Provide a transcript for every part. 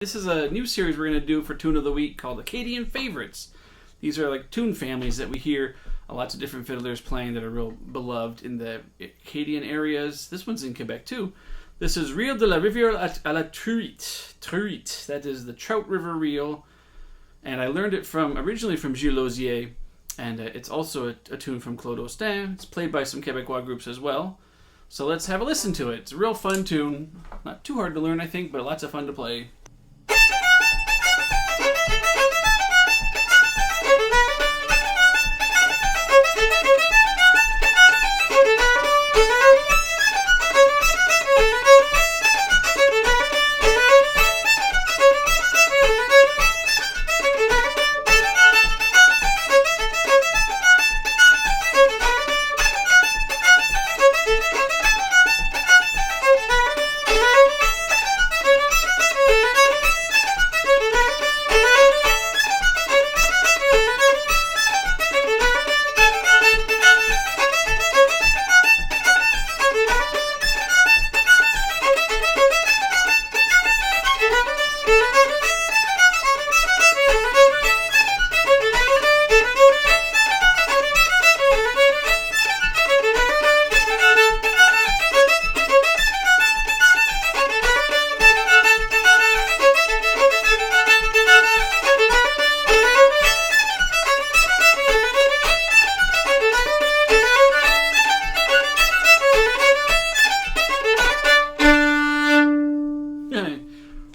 This is a new series we're going to do for Tune of the Week called Acadian Favorites. These are like tune families that we hear lots of different fiddlers playing that are real beloved in the Acadian areas. This one's in Quebec too. This is Reel de la Rivière à la Truite. Truite, that is the Trout River reel. And I learned it originally from Gilles Losier. And it's also a tune from Claude Austin. It's played by some Québécois groups as well. So let's have a listen to it. It's a real fun tune. Not too hard to learn, I think, but lots of fun to play.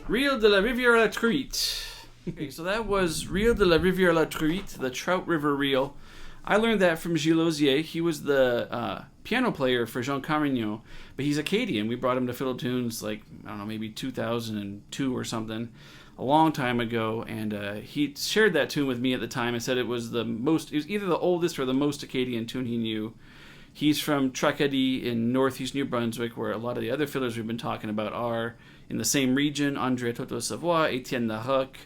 Reel de la Rivière à la Truite. Okay, so that was Reel de la Rivière à la Truite, the Trout River reel. I learned that from Gilles Losier. He was the piano player for Jean Carignan, but he's Acadian. We brought him to Fiddle Tunes like, I don't know, maybe 2002 or something, a long time ago, and he shared that tune with me at the time and said it was either the oldest or the most Acadian tune he knew. He's from Truite in northeast New Brunswick, where a lot of the other fiddlers we've been talking about are in the same region. André Toto-Savoie, Etienne Larocque,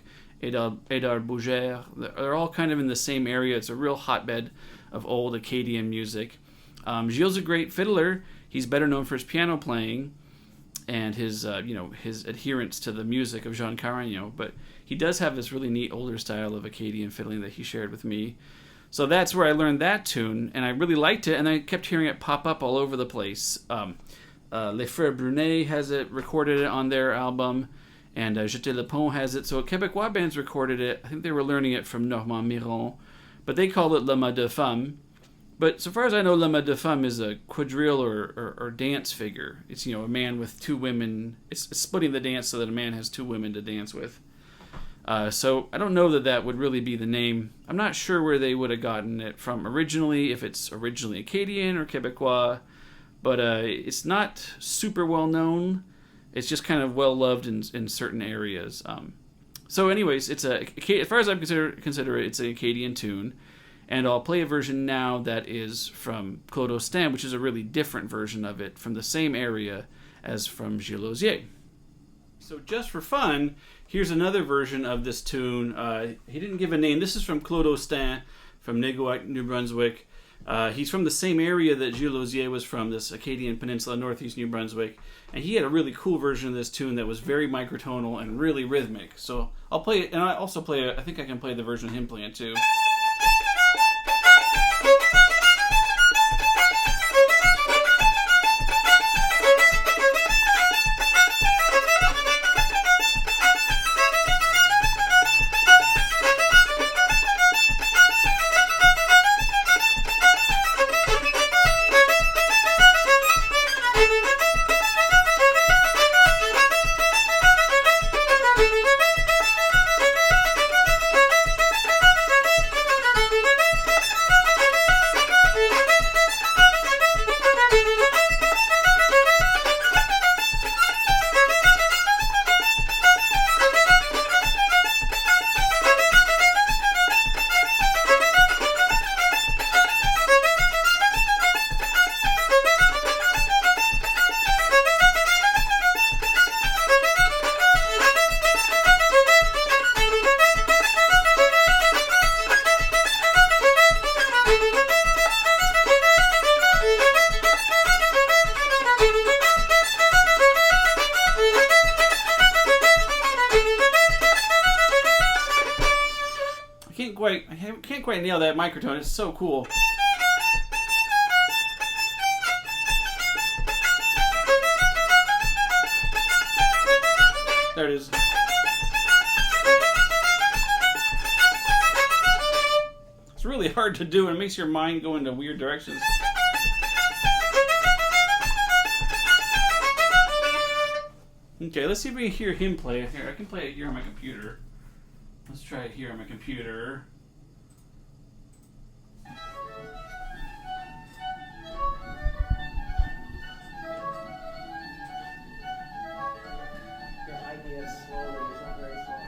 Édard Bougère. They're all kind of in the same area. It's a real hotbed of old Acadian music. Gilles' a great fiddler. He's better known for his piano playing and his adherence to the music of Jean Carignan. But he does have this really neat older style of Acadian fiddling that he shared with me. So that's where I learned that tune, and I really liked it, and I kept hearing it pop up all over the place. Les Frères Brunet has it, recorded it on their album, and Jeté le Pont has it. So Québécois bands recorded it. I think they were learning it from Normand Miron, but they call it Le Mât de Femme. But so far as I know, Le Mât de Femme is a quadrille or dance figure. It's, a man with two women. It's splitting the dance so that a man has two women to dance with. So I don't know that would really be the name. I'm not sure where they would have gotten it from originally, if it's originally Acadian or Québécois, but it's not super well known. It's just kind of well loved in certain areas. So anyways, as far as I consider it, it's an Acadian tune, and I'll play a version now that is from Claude Austin, which is a really different version of it from the same area as from Gilles Losier. So just for fun, here's another version of this tune. He didn't give a name. This is from Claude Austin from New Brunswick. He's from the same area that Gilles Losier was from, this Acadian Peninsula, northeast New Brunswick. And he had a really cool version of this tune that was very microtonal and really rhythmic. So I'll play it, and I also I think I can play the version of him playing too. can't quite nail that microtone. It's so cool. There it is. It's really hard to do, and it makes your mind go into weird directions. Okay, let's see if we can hear him play it. Here, I can play it here on my computer. Let's try it here on my computer. Your idea is slowly, it's not very slow.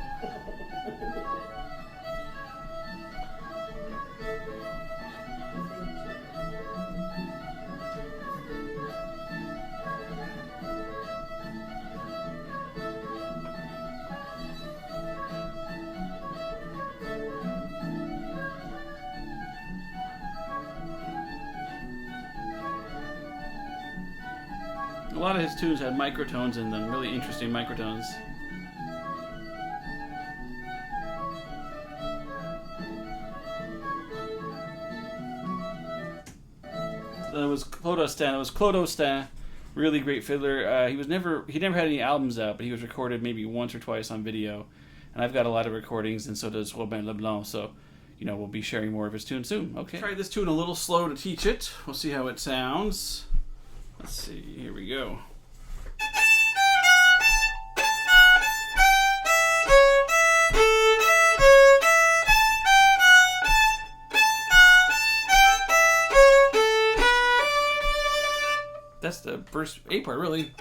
A lot of his tunes had microtones in them, really interesting microtones. That was Claude Austin. It was Claude Austin, really great fiddler. He never had any albums out, but he was recorded maybe once or twice on video. And I've got a lot of recordings, and so does Robin Leblanc. So, we'll be sharing more of his tunes soon. Okay. Try this tune a little slow to teach it. We'll see how it sounds. Let's see. Here we go. That's the first A part, really.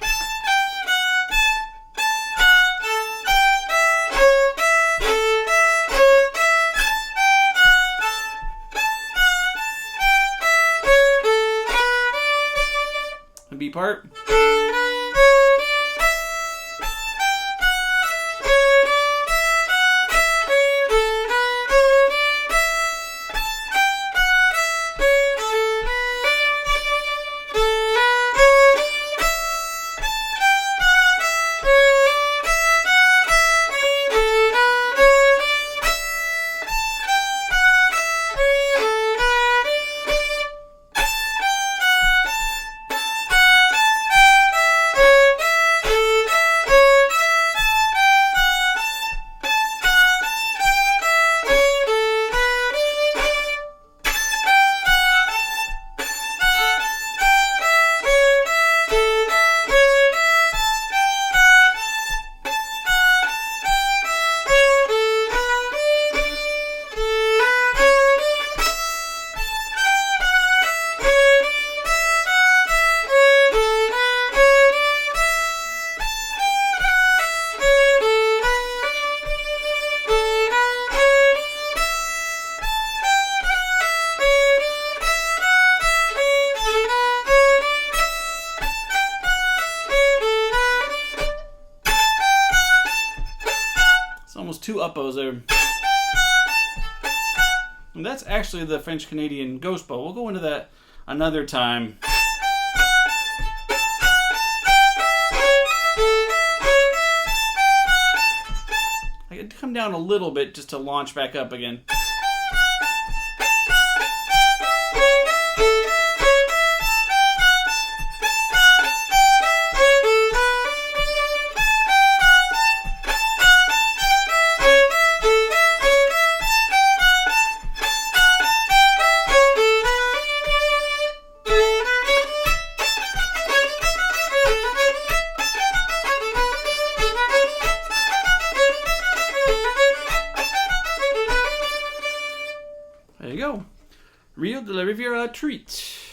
The B part. Almost two uppos there. And that's actually the French-Canadian ghost bow. We'll go into that another time. I had to come down a little bit just to launch back up again. There you go. Reel de la Rivière Truite.